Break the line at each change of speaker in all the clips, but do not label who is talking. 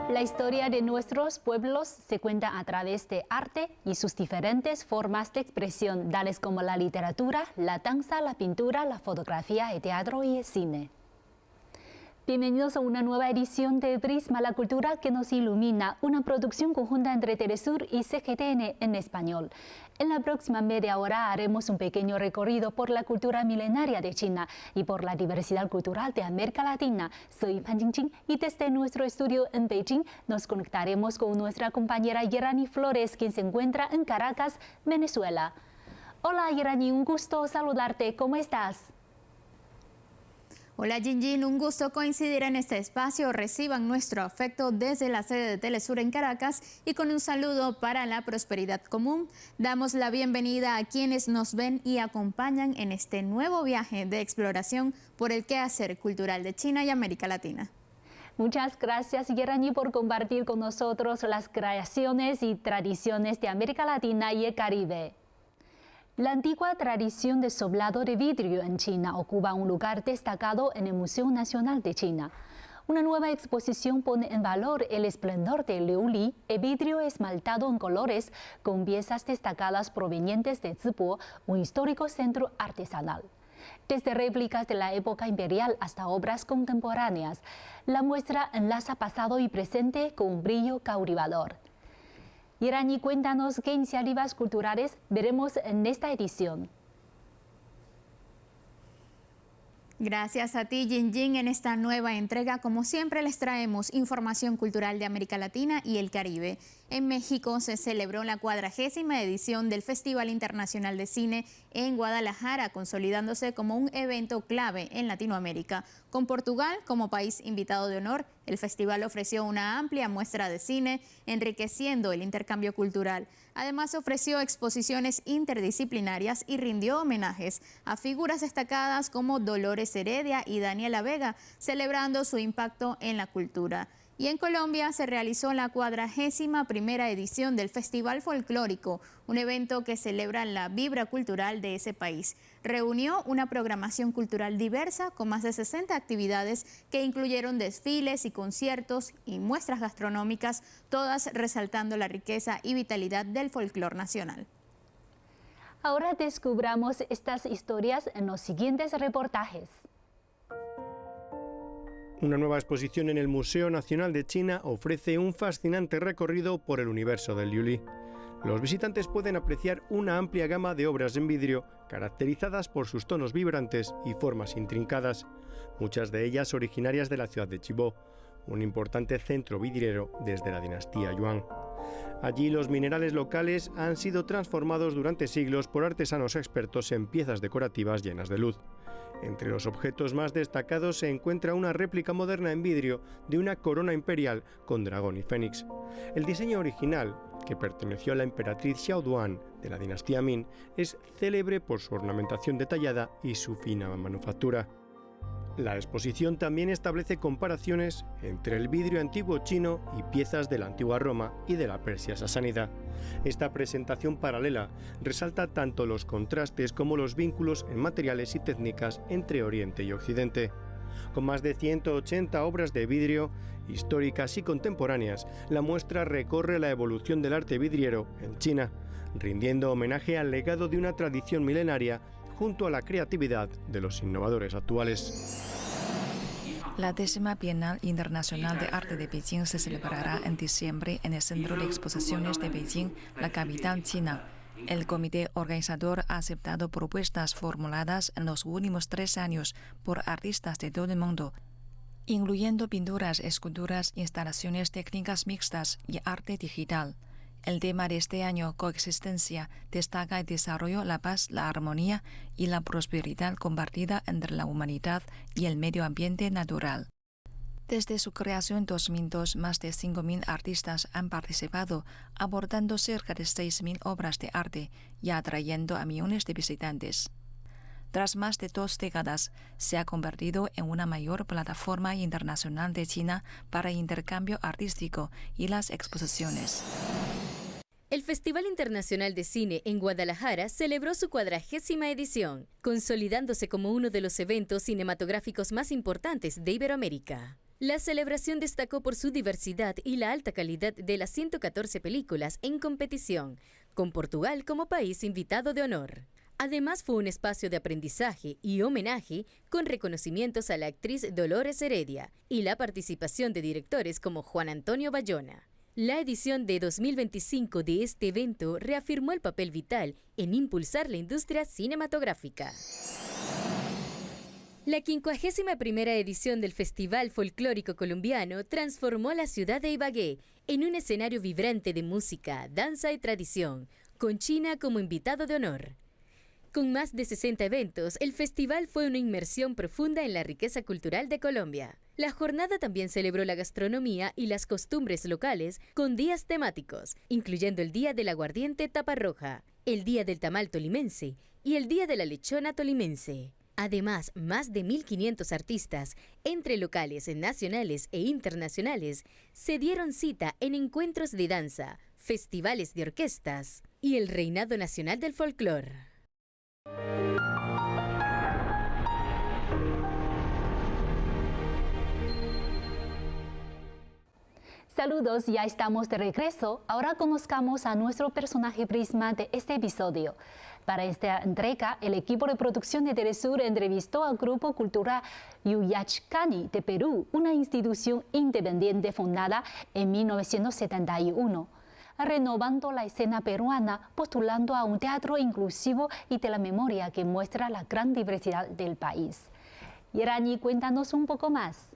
La historia de nuestros pueblos se cuenta a través de arte y sus diferentes formas de expresión, tales como la literatura, la danza, la pintura, la fotografía, el teatro y el cine. Bienvenidos a una nueva edición de Prisma la Cultura que nos ilumina, una producción conjunta entre Telesur y CGTN en español. En la próxima media hora haremos un pequeño recorrido por la cultura milenaria de China y por la diversidad cultural de América Latina. Soy Pan Jingjing y desde nuestro estudio en Beijing nos conectaremos con nuestra compañera Yerani Flores, quien se encuentra en Caracas, Venezuela. Hola Yerani, un gusto saludarte. ¿Cómo estás?
Hola Jingjing, un gusto coincidir en este espacio. Reciban nuestro afecto desde la sede de Telesur en Caracas y con un saludo para la prosperidad común. Damos la bienvenida a quienes nos ven y acompañan en este nuevo viaje de exploración por el quehacer cultural de China y América Latina.
Muchas gracias, Yerani, por compartir con nosotros las creaciones y tradiciones de América Latina y el Caribe. La antigua tradición de soplado de vidrio en China ocupa un lugar destacado en el Museo Nacional de China. Una nueva exposición pone en valor el esplendor de Liu Li, el vidrio esmaltado en colores con piezas destacadas provenientes de Zibo, un histórico centro artesanal. Desde réplicas de la época imperial hasta obras contemporáneas, la muestra enlaza pasado y presente con un brillo cautivador. Yerani, cuéntanos qué iniciativas culturales veremos en esta edición.
Gracias a ti, Jingjing. En esta nueva entrega, como siempre, les traemos información cultural de América Latina y el Caribe. En México se celebró la 40ª edición del Festival Internacional de Cine en Guadalajara, consolidándose como un evento clave en Latinoamérica. Con Portugal como país invitado de honor, el festival ofreció una amplia muestra de cine, enriqueciendo el intercambio cultural. Además, ofreció exposiciones interdisciplinarias y rindió homenajes a figuras destacadas como Dolores Heredia y Daniela Vega, celebrando su impacto en la cultura. Y en Colombia se realizó la 41ª edición del Festival Folclórico, un evento que celebra la vibra cultural de ese país. Reunió una programación cultural diversa con más de 60 actividades que incluyeron desfiles y conciertos y muestras gastronómicas, todas resaltando la riqueza y vitalidad del folclor nacional.
Ahora descubramos estas historias en los siguientes reportajes.
Una nueva exposición en el Museo Nacional de China ofrece un fascinante recorrido por el universo del Liu Li. Los visitantes pueden apreciar una amplia gama de obras en vidrio caracterizadas por sus tonos vibrantes y formas intrincadas, muchas de ellas originarias de la ciudad de Chibo, un importante centro vidriero desde la dinastía Yuan. Allí los minerales locales han sido transformados durante siglos por artesanos expertos en piezas decorativas llenas de luz. Entre los objetos más destacados se encuentra una réplica moderna en vidrio de una corona imperial con dragón y fénix. El diseño original, que perteneció a la emperatriz Xiaoduan de la dinastía Ming, es célebre por su ornamentación detallada y su fina manufactura. La exposición también establece comparaciones entre el vidrio antiguo chino y piezas de la antigua Roma y de la Persia sasánida. Esta presentación paralela resalta tanto los contrastes como los vínculos en materiales y técnicas entre Oriente y Occidente. Con más de 180 obras de vidrio, históricas y contemporáneas, la muestra recorre la evolución del arte vidriero en China, rindiendo homenaje al legado de una tradición milenaria junto a la creatividad de los innovadores actuales.
La 10ª Bienal Internacional de Arte de Beijing se celebrará en diciembre en el Centro de Exposiciones de Beijing, la capital china. El comité organizador ha aceptado propuestas formuladas en los últimos 3 años por artistas de todo el mundo, incluyendo pinturas, esculturas, instalaciones técnicas mixtas y arte digital. El tema de este año, Coexistencia, destaca el desarrollo, la paz, la armonía y la prosperidad compartida entre la humanidad y el medio ambiente natural. Desde su creación en 2002, más de 5.000 artistas han participado, abordando cerca de 6.000 obras de arte y atrayendo a millones de visitantes. Tras más de 2 décadas, se ha convertido en una mayor plataforma internacional de China para intercambio artístico y las exposiciones.
El Festival Internacional de Cine en Guadalajara celebró su 40ª edición, consolidándose como uno de los eventos cinematográficos más importantes de Iberoamérica. La celebración destacó por su diversidad y la alta calidad de las 114 películas en competición, con Portugal como país invitado de honor. Además, fue un espacio de aprendizaje y homenaje con reconocimientos a la actriz Dolores Heredia y la participación de directores como Juan Antonio Bayona. La edición de 2025 de este evento reafirmó el papel vital en impulsar la industria cinematográfica. La 51ª edición del Festival Folclórico Colombiano transformó la ciudad de Ibagué en un escenario vibrante de música, danza y tradición, con China como invitado de honor. Con más de 60 eventos, el festival fue una inmersión profunda en la riqueza cultural de Colombia. La jornada también celebró la gastronomía y las costumbres locales con días temáticos, incluyendo el Día del Aguardiente Taparroja, el Día del Tamal Tolimense y el Día de la Lechona Tolimense. Además, más de 1.500 artistas, entre locales, nacionales e internacionales, se dieron cita en encuentros de danza, festivales de orquestas y el Reinado Nacional del Folclor.
Saludos, ya estamos de regreso. Ahora conozcamos a nuestro personaje prisma de este episodio. Para esta entrega, el equipo de producción de Telesur entrevistó al Grupo Cultural Yuyachkani de Perú, una institución independiente fundada en 1971. Renovando la escena peruana, postulando a un teatro inclusivo y de la memoria que muestra la gran diversidad del país. Yerani, cuéntanos un poco más.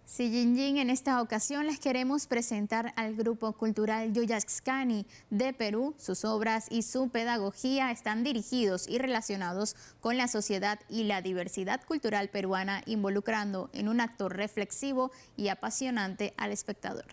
Sí, Jinjin, en esta ocasión les queremos presentar al Grupo Cultural Yuyachkani de Perú. Sus obras y su pedagogía están dirigidos y relacionados con la sociedad y la diversidad cultural peruana, involucrando en un acto reflexivo y apasionante al espectador.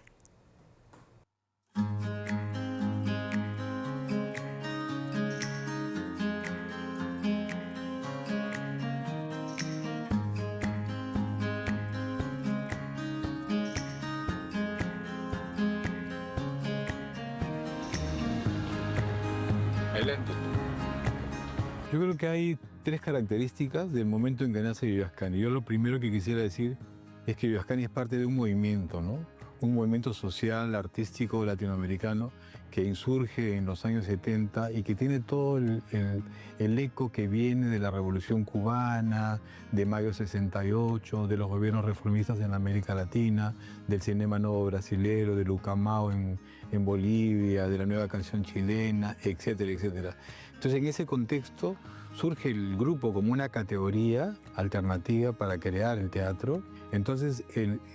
Yo creo que hay 3 características del momento en que nace Yuyachkani. Yo lo primero que quisiera decir es que Yuyachkani es parte de un movimiento, ¿no? Un movimiento social, artístico, latinoamericano que insurge en los años 70 y que tiene todo el eco que viene de la Revolución Cubana, de Mayo 68, de los gobiernos reformistas en América Latina, del cinema nuevo brasilero, del Ucamao en Bolivia, de la nueva canción chilena, etcétera, etcétera. Entonces, en ese contexto surge el grupo como una categoría alternativa para crear el teatro. Entonces,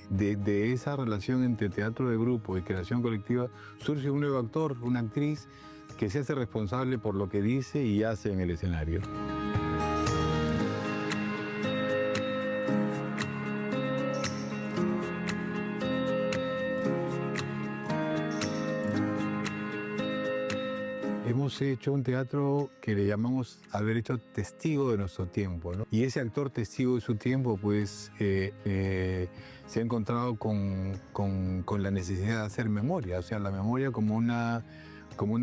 de esa relación entre teatro de grupo y creación colectiva surge un nuevo actor, una actriz que se hace responsable por lo que dice y hace en el escenario. Hemos hecho un teatro que le llamamos haber hecho testigo de nuestro tiempo, ¿no? Y ese actor testigo de su tiempo, pues, se ha encontrado con la necesidad de hacer memoria, o sea, la memoria como una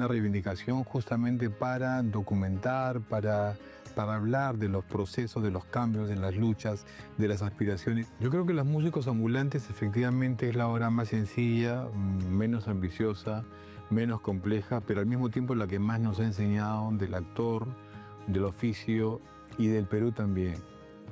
reivindicación justamente para documentar, para hablar de los procesos, de los cambios, de las luchas, de las aspiraciones. Yo creo que Los Músicos Ambulantes efectivamente es la obra más sencilla, menos ambiciosa, menos compleja, pero al mismo tiempo la que más nos ha enseñado del actor, del oficio y del Perú también.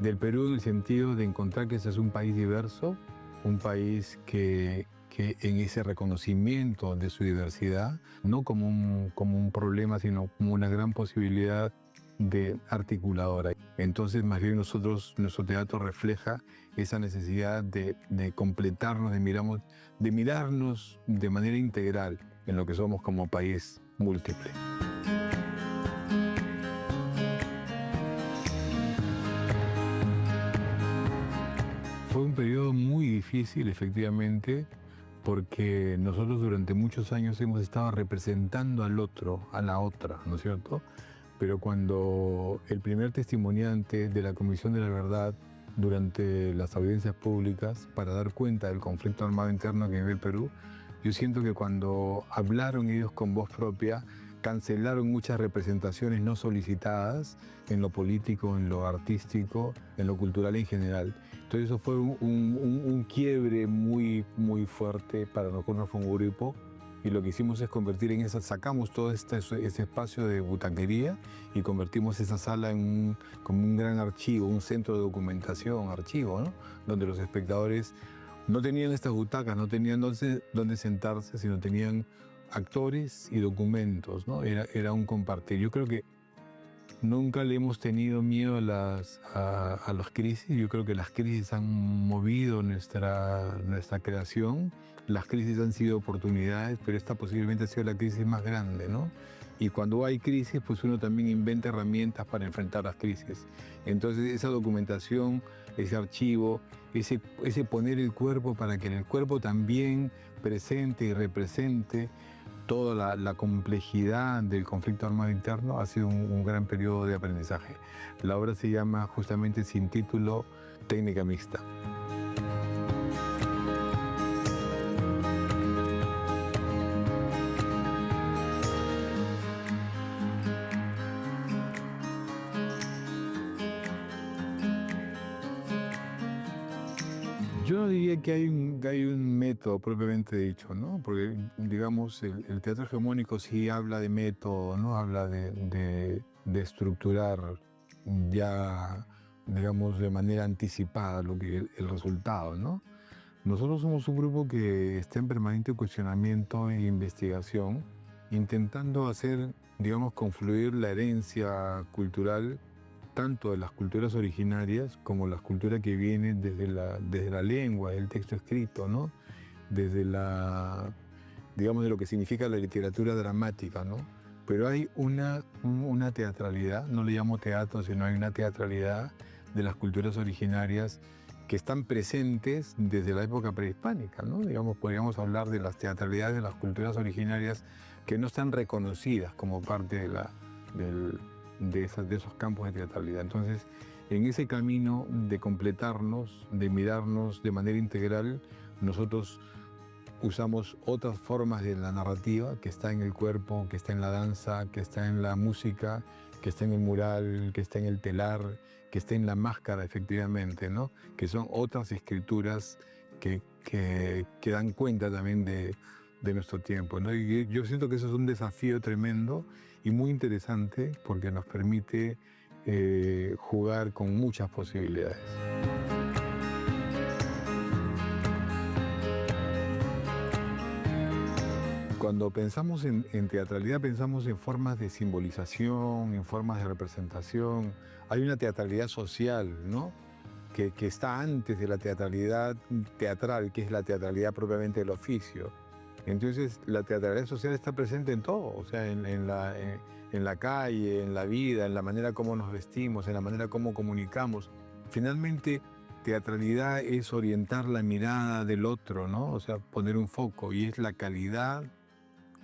Del Perú en el sentido de encontrar que ese es un país diverso, un país que en ese reconocimiento de su diversidad, no como un problema, sino como una gran posibilidad de articuladora. Entonces, más bien nuestro teatro refleja esa necesidad de completarnos, de mirarnos de manera integral en lo que somos como país múltiple. Fue un periodo muy difícil, efectivamente, porque nosotros durante muchos años hemos estado representando al otro, a la otra, ¿no es cierto? pero cuando el primer testimoniante de la Comisión de la Verdad durante las audiencias públicas para dar cuenta del conflicto armado interno que vive el Perú, yo siento que cuando hablaron ellos con voz propia, cancelaron muchas representaciones no solicitadas en lo político, en lo artístico, en lo cultural en general. Entonces eso fue un quiebre muy fuerte para nosotros como grupo, y lo que hicimos es convertir en esa, sacamos todo ese espacio de butaquería y convertimos esa sala en como un gran archivo, un centro de documentación, archivo, ¿no? Donde los espectadores no tenían estas butacas, no tenían dónde sentarse, sino tenían actores y documentos, ¿no? Era un compartir. Yo creo que nunca le hemos tenido miedo a las crisis. Yo creo que las crisis han movido nuestra creación. Las crisis han sido oportunidades, pero esta posiblemente ha sido la crisis más grande, ¿no? Y cuando hay crisis, pues uno también inventa herramientas para enfrentar las crisis. Entonces esa documentación, ese archivo, ese poner el cuerpo para que en el cuerpo también presente y represente toda la complejidad del conflicto armado interno, ha sido un gran periodo de aprendizaje. La obra se llama justamente sin título Técnica Mixta. Yo no diría que hay un método propiamente dicho, ¿no? Porque, digamos, el teatro hegemónico sí habla de método, ¿no? Habla de estructurar ya, digamos, de manera anticipada el resultado, ¿no? Nosotros somos un grupo que está en permanente cuestionamiento e investigación, intentando hacer, digamos, confluir la herencia cultural tanto de las culturas originarias como las culturas que vienen desde la lengua, el texto escrito, ¿no? Desde digamos, de lo que significa la literatura dramática, ¿no? Pero hay una teatralidad, no le llamo teatro, sino hay una teatralidad de las culturas originarias que están presentes desde la época prehispánica, ¿no? Digamos, podríamos hablar de las teatralidades de las culturas originarias que no están reconocidas como parte de esos campos de teatralidad. Entonces, en ese camino de completarnos, de mirarnos de manera integral, nosotros usamos otras formas de la narrativa que está en el cuerpo, que está en la danza, que está en la música, que está en el mural, que está en el telar, que está en la máscara, efectivamente, ¿no? Que son otras escrituras que dan cuenta también de nuestro tiempo, ¿no? Y yo siento que eso es un desafío tremendo y muy interesante porque nos permite jugar con muchas posibilidades. Cuando pensamos en teatralidad, pensamos en formas de simbolización, en formas de representación. Hay una teatralidad social, ¿no? Que está antes de la teatralidad teatral, que es la teatralidad propiamente del oficio. Entonces, la teatralidad social está presente en todo, o sea, en la calle, en la vida, en la manera como nos vestimos, en la manera como comunicamos. Finalmente, teatralidad es orientar la mirada del otro, ¿no? O sea, poner un foco, y es la calidad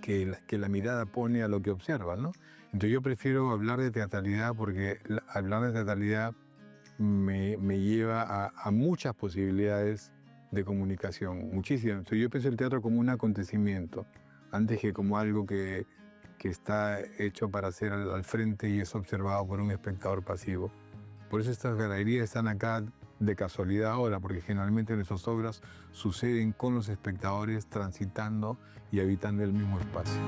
que la mirada pone a lo que observa, ¿no? Entonces yo prefiero hablar de teatralidad porque hablar de teatralidad me lleva a muchas posibilidades de comunicación, muchísimas. Entonces yo pienso el teatro como un acontecimiento, antes que como algo que está hecho para ser al frente y es observado por un espectador pasivo. Por eso estas galerías están acá de casualidad ahora, porque generalmente nuestras obras suceden con los espectadores transitando y habitando el mismo espacio.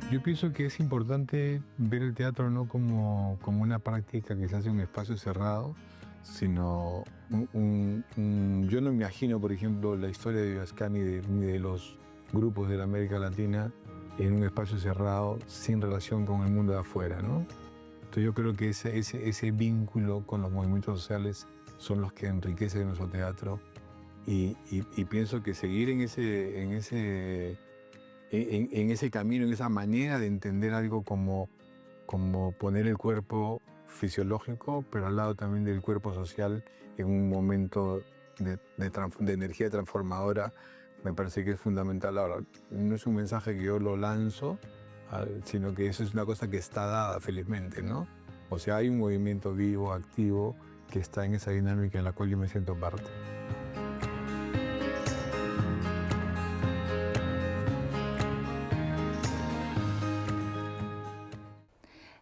Yo pienso que es importante ver el teatro no como una práctica que se hace en un espacio cerrado, sino yo no me imagino, por ejemplo, la historia de Vivascán ni de los grupos de la América Latina en un espacio cerrado sin relación con el mundo de afuera, ¿no? Entonces yo creo que ese vínculo con los movimientos sociales son los que enriquecen nuestro teatro y pienso que seguir en ese camino, en esa manera de entender algo como poner el cuerpo fisiológico, pero al lado también del cuerpo social en un momento de energía transformadora, me parece que es fundamental. Ahora, no es un mensaje que yo lo lanzo, sino que eso es una cosa que está dada felizmente, ¿no? O sea, hay un movimiento vivo, activo, que está en esa dinámica en la cual yo me siento parte.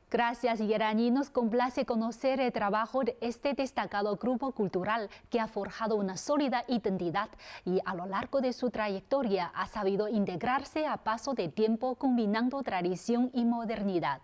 Gracias, Yerani. Nos complace conocer el trabajo de este destacado grupo cultural que ha forjado una sólida identidad y a lo largo de su trayectoria ha sabido integrarse a paso de tiempo combinando tradición y modernidad.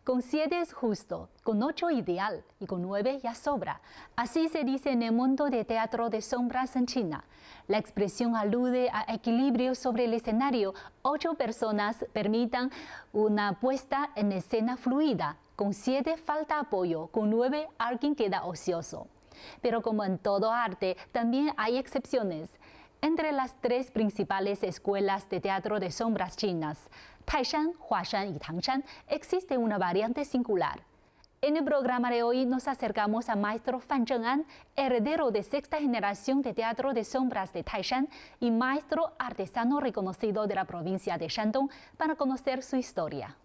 Con 7 es justo, con 8 ideal y con 9 ya sobra. Así se dice en el mundo de teatro de sombras en China. La expresión alude a equilibrio sobre el escenario. 8 personas permitan una puesta en escena fluida. Con 7 falta apoyo, con 9 alguien queda ocioso. Pero como en todo arte, también hay excepciones. Entre las 3 principales escuelas de teatro de sombras chinas, Taishan, Huashan y Tangshan, existe una variante singular. En el programa de hoy nos acercamos a maestro Fan Zheng'an, heredero de 6ª generación de teatro de sombras de Taishan y maestro artesano reconocido de la provincia de Shandong, para conocer su historia.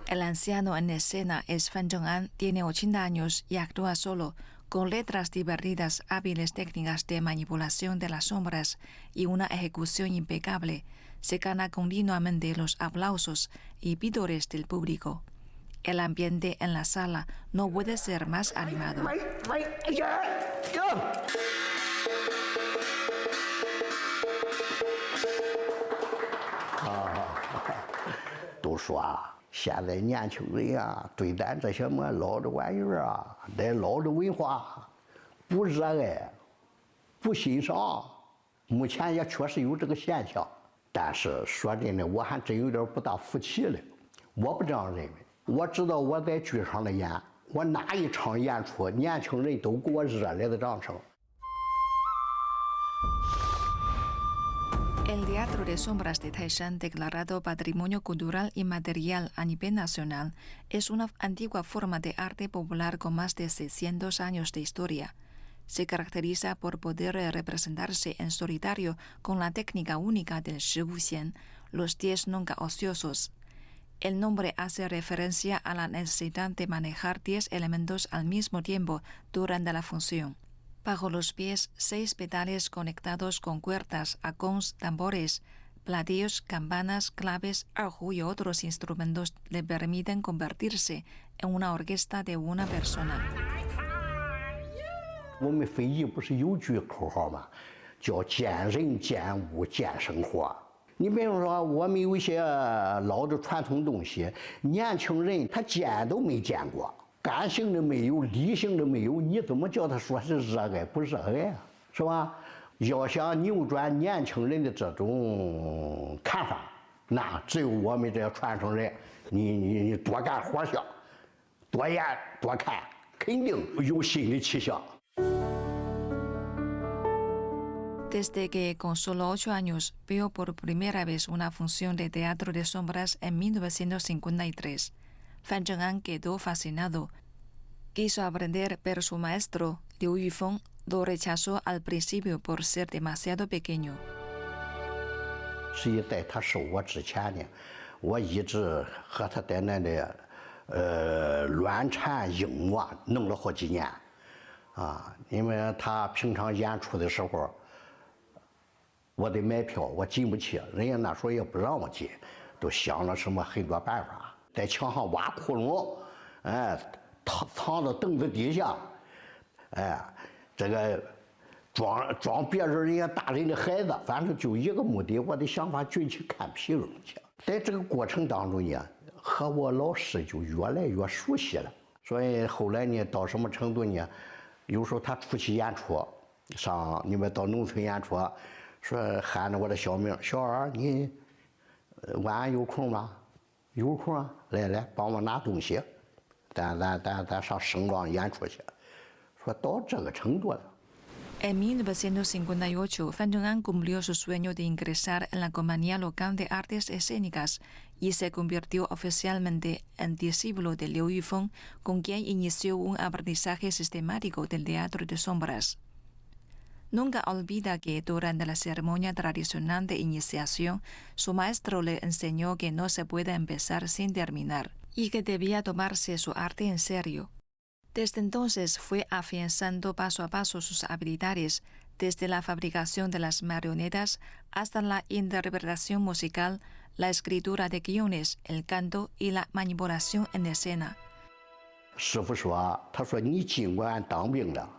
El anciano en escena es Fan Zheng'an, tiene 80 años y actúa solo, con letras divertidas, hábiles técnicas de manipulación de las sombras y una ejecución impecable. Se gana continuamente los aplausos y vítores del público. El ambiente en la sala no puede ser más animado.
都说啊，现在年轻人呀，对咱这些么老的玩意儿啊，这老的文化不热爱，不欣赏。目前也确实有这个现象，但是说真的，我还真有点不大服气了。我不这样认为，我知道我在剧场里演，我哪一场演出，年轻人都给我热烈的掌声。
El Teatro de Sombras de Taishan, declarado Patrimonio Cultural Inmaterial a nivel nacional, es una antigua forma de arte popular con más de 600 años de historia. Se caracteriza por poder representarse en solitario con la técnica única del Shi Wu Xian, los 10 nunca ociosos. El nombre hace referencia a la necesidad de manejar 10 elementos al mismo tiempo durante la función. Bajo los pies, 6 pedales conectados con cuerdas, acons, tambores, platillos, campanas, claves, erhu y otros instrumentos le permiten convertirse en una orquesta de una persona.
我们非遗不是有句口号吗？叫见人见物见生活。你比如说，我们有一些老的传统东西，年轻人他见都没见过。 感性的没有，理性的没有，你怎么叫他说是热爱不热爱呀？是吧？要想扭转年轻人的这种看法，那只有我们这些传承人，你多干活去，多演多看，肯定有新的气象。
Desde que con solo 8 años vio por primera vez una función de teatro de sombras en 1953. Fan Zheng'an quedó fascinado. Quiso aprender, pero su maestro, Liu Yufeng, lo rechazó al principio por ser demasiado pequeño.
实际在他收我之前呢，我一直和他在那里乱缠硬磨，弄了好几年，啊，因为他平常演出的时候，我得买票，我进不去，人家那时候也不让我进，都想了什么很多办法。 在墙上挖窟窿，哎，藏到凳子底下，哎，这个装别人家大人的孩子，反正就一个目的，我的想法进去看皮影去。在这个过程当中呢，和我老师就越来越熟悉了。所以后来呢，到什么程度呢？有时候他出去演出，上你们到农村演出，说喊着我的小名，小二，你晚上有空吗？ 有空啊，来帮我拿东西，咱上省庄演出去，说到这个程度了。
En 1958, Fan Zhong'an cumplió su sueño de ingresar en la Compañía Local de Artes Escénicas y se convirtió oficialmente en discípulo de Liu Yifeng, con quien inició un aprendizaje sistemático del teatro de sombras. Nunca olvida que durante la ceremonia tradicional de iniciación, su maestro le enseñó que no se puede empezar sin terminar y que debía tomarse su arte en serio. Desde entonces fue afianzando paso a paso sus habilidades, desde la fabricación de las marionetas hasta la interpretación musical, la escritura de guiones, el canto y la manipulación en escena.
师傅说：“他说你尽管当兵了，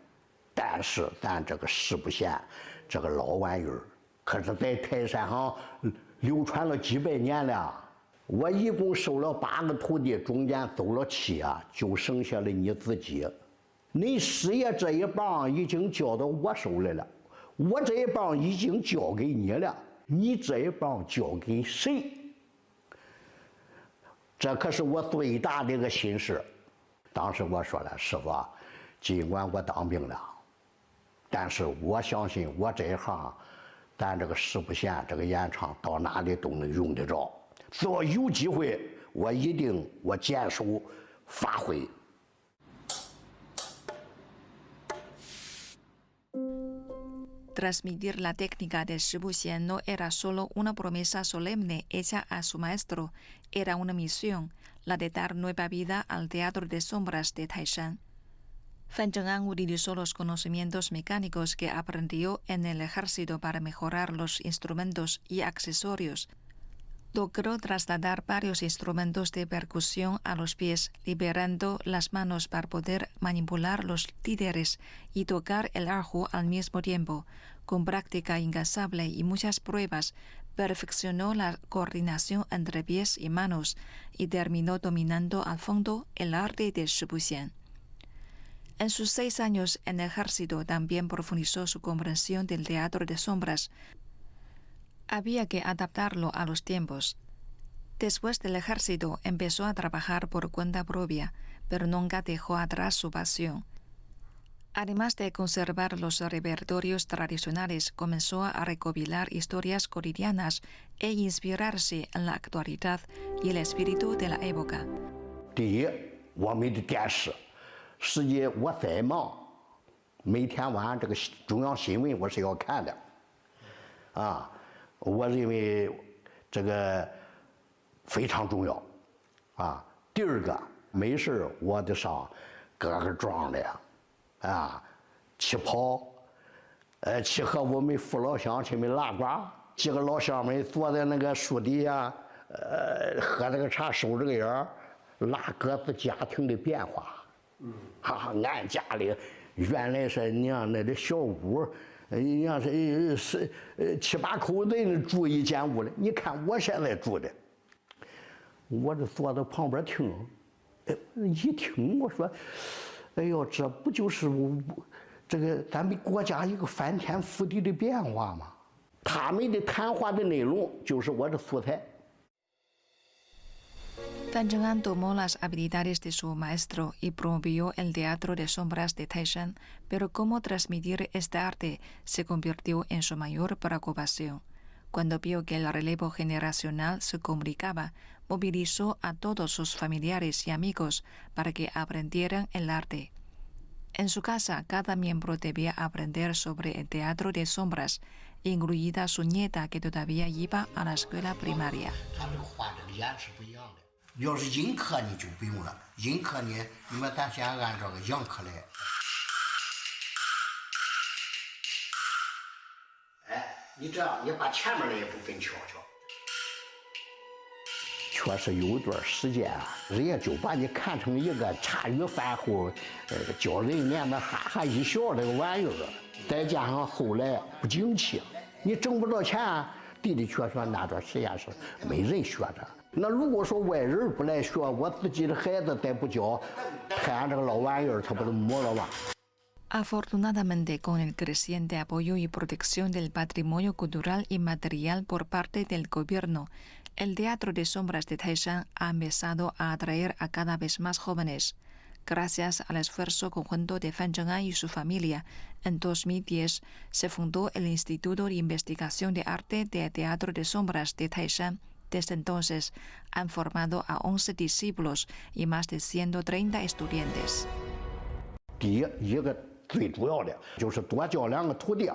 但是咱这个十不县这个老玩意儿，可是在泰山上流传了几百年了。我一共收了8个徒弟，中间走了7啊，就剩下了你自己。你师爷这一棒已经交到我手里了，我这一棒已经交给你了，你这一棒交给谁？这可是我最大的一个心事。” 当时我说了，师傅，尽管我当兵了，但是我相信我这一行，咱这个十不县这个演唱到哪里都能用得着。只要有机会，我一定坚守发挥。
Transmitir la técnica de Shibu Xian no era solo una promesa solemne hecha a su maestro, era una misión, la de dar nueva vida al teatro de sombras de Taishan. Fan Zhong'an utilizó los conocimientos mecánicos que aprendió en el ejército para mejorar los instrumentos y accesorios. Logró trasladar varios instrumentos de percusión a los pies, liberando las manos para poder manipular los títeres y tocar el arjo al mismo tiempo. Con práctica incansable y muchas pruebas, perfeccionó la coordinación entre pies y manos y terminó dominando al fondo el arte de Shibu Xian. En sus 6 años en el ejército también profundizó su comprensión del teatro de sombras. Había que adaptarlo a los tiempos. Después del ejército empezó a trabajar por cuenta propia, pero nunca dejó atrás su pasión. Además de conservar los repertorios tradicionales, comenzó a recopilar historias cotidianas e inspirarse en la actualidad y el espíritu de la época.
第一，我们的电视，实际我再忙，每天晚上这个中央新闻我是要看的，啊。 我认为这个非常重要，啊。第二个，没事我得上各个庄的，啊，去跑，去和我们父老乡亲们拉呱，几个老乡们坐在那个树底下，喝这个茶，收这个烟，拉各自家庭的变化。俺家里原来是娘那的小屋。 你要是7、8口人住一间屋里，你看我现在住的，我这坐在旁边听，一听我说，哎呦，这不就是这个咱们国家一个翻天覆地的变化吗？他们的谈话的内容就是我的素材。
Fan Zhong'an tomó las habilidades de su maestro y promovió el teatro de sombras de Taishan, pero cómo transmitir este arte se convirtió en su mayor preocupación. Cuando vio que el relevo generacional se complicaba, movilizó a todos sus familiares y amigos para que aprendieran el arte. En su casa, cada miembro debía aprender sobre el teatro de sombras, incluida su nieta que todavía iba a la escuela primaria.
要是阴课你就不用了，阴课呢，你们咱先按照个阳课来。你这样，你把前面那一部分瞧瞧。确实有一段时间啊，人家就把你看成一个茶余饭后，教人年们哈哈一笑这个玩意儿。再加上后来不景气，你挣不着钱，的的确确那段时间是没人学着。 那如果说外人不来学，我自己的孩子再不教，看这个老玩意儿，他不就没了吗？
Afortunadamente, con el creciente apoyo y protección del patrimonio cultural y material por parte del gobierno, el teatro de sombras de Taishan ha empezado a atraer a cada vez más jóvenes. Gracias al esfuerzo conjunto de Fan Cheng'an y su familia, en 2010 se fundó el Instituto de Investigación de Arte de Teatro de Sombras de Taishan. Desde entonces han formado a 11 discípulos y más de 130 estudiantes.
第一个最主要的就是多教2个徒弟，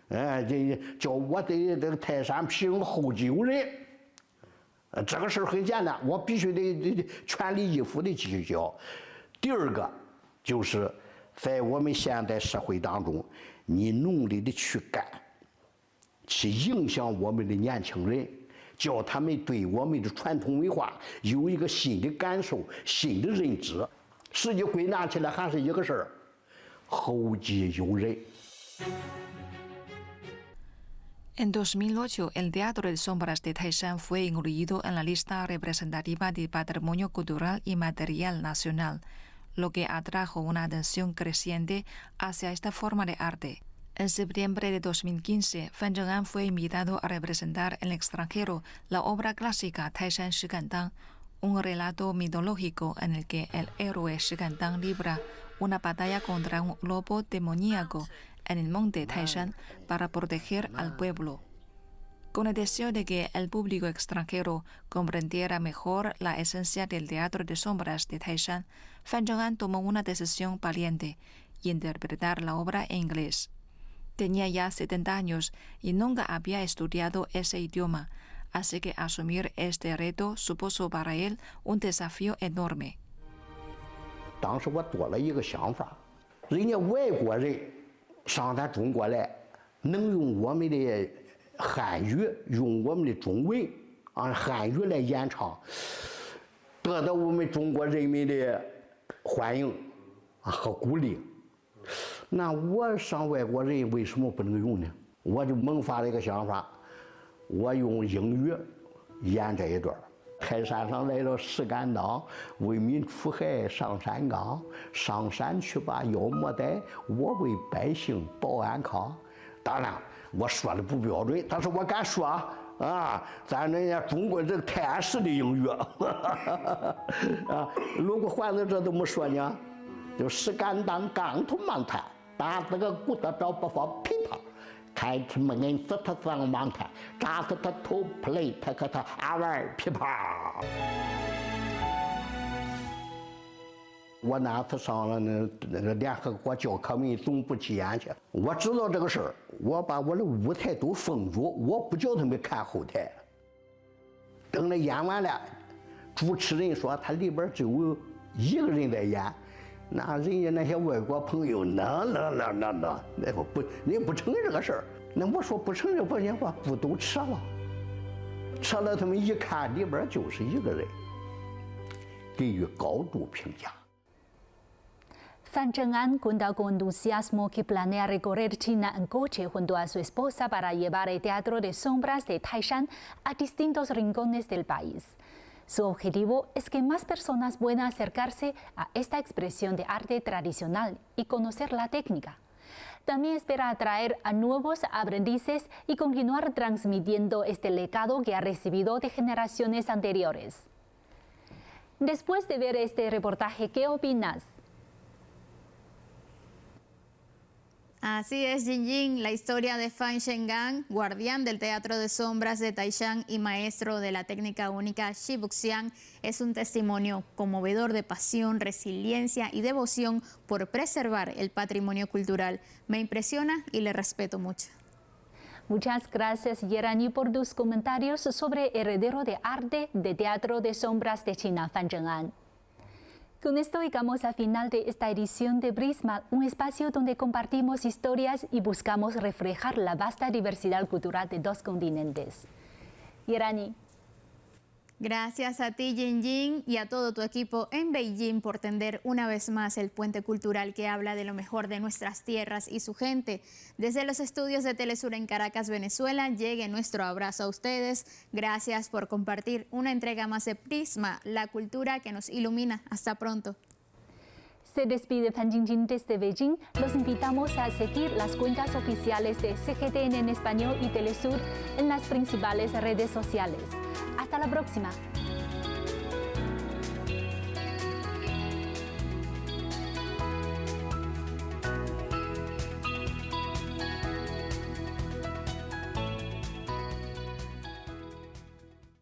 这叫我的这个泰山评后继有人。这个事儿很简单，我必须得全力以赴的继续教。第二个就是在我们现代社会当中，你努力的去干，去影响我们的年轻人，叫他们对我们的传统文化有一个新的感受、新的认知。实际归纳起来还是一个事儿，后继有人。
En 2008, el Teatro de Sombras de Taishan fue incluido en la lista representativa de Patrimonio Cultural y Material Nacional, lo que atrajo una atención creciente hacia esta forma de arte. En septiembre de 2015, Fan Cheng'an fue invitado a representar en el extranjero la obra clásica Taishan Shigantang, un relato mitológico en el que el héroe Shigantang libra una batalla contra un lobo demoníaco en el monte Taishan para proteger al pueblo. Con el deseo de que el público extranjero comprendiera mejor la esencia del Teatro de Sombras de Taishan, Fan Cheng'an tomó una decisión valiente: interpretar la obra en inglés. Tenía ya 70 años y nunca había estudiado ese idioma, así que asumir este reto supuso para él un desafío enorme.
当时我多了一个想法，人家外国人上咱中国来，能用我们的汉语，用我们的中文，按汉语来演唱，得到我们中国人民的欢迎和鼓励。那我上外国人为什么不能用呢？我就萌发了一个想法，我用英语演这一段。泰山上来了10杆当，为民除害上山岗。上山去把妖魔逮，我为百姓保安康。当然，我说的不标准，但是我敢说啊，咱人家中国这个泰安式的英语啊，如果换成这怎么说呢？就10杆当，钢头忙弹，打这个鼓的找不放琵琶。开出门人死他上网台，扎死他头扑雷，他可他阿玩琵琶。我那次上了那个联合国教科文总部去演去，我知道这个事儿，我把我的舞台都封住，我不叫他们看后台。等了演完了，主持人说他里边只有1个人在演。那人家那些外国朋友，那不，人家不承认这个事儿。那我说不承认不行，我不都撤了？撤了，他们一看里边就是1个人，给予高度评价。
Fan Cheng'an cuenta con entusiasmo que planea recorrer China en coche junto a su esposa para llevar el Teatro de Sombras de Taishan a distintos rincones del país. Su objetivo es que más personas puedan acercarse a esta expresión de arte tradicional y conocer la técnica. También espera atraer a nuevos aprendices y continuar transmitiendo este legado que ha recibido de generaciones anteriores. Después de ver este reportaje, ¿qué opinas?
Así es, Jingjing, la historia de Fan Cheng'an, guardián del Teatro de Sombras de Taishan y maestro de la técnica única Shibuxian, es un testimonio conmovedor de pasión, resiliencia y devoción por preservar el patrimonio cultural. Me impresiona y le respeto mucho.
Muchas gracias, Yerani, por tus comentarios sobre el heredero de arte de Teatro de Sombras de China, Fan Cheng'an. Con esto llegamos al final de esta edición de Prisma, un espacio donde compartimos historias y buscamos reflejar la vasta diversidad cultural de 2 continentes. Yerani.
Gracias a ti, Jingjing, y a todo tu equipo en Beijing por tender una vez más el puente cultural que habla de lo mejor de nuestras tierras y su gente. Desde los estudios de Telesur en Caracas, Venezuela, llegue nuestro abrazo a ustedes. Gracias por compartir una entrega más de Prisma, la cultura que nos ilumina. Hasta pronto.
Se despide Fan Jingjing desde Beijing. Los invitamos a seguir las cuentas oficiales de CGTN en español y Telesur en las principales redes sociales. Hasta la próxima.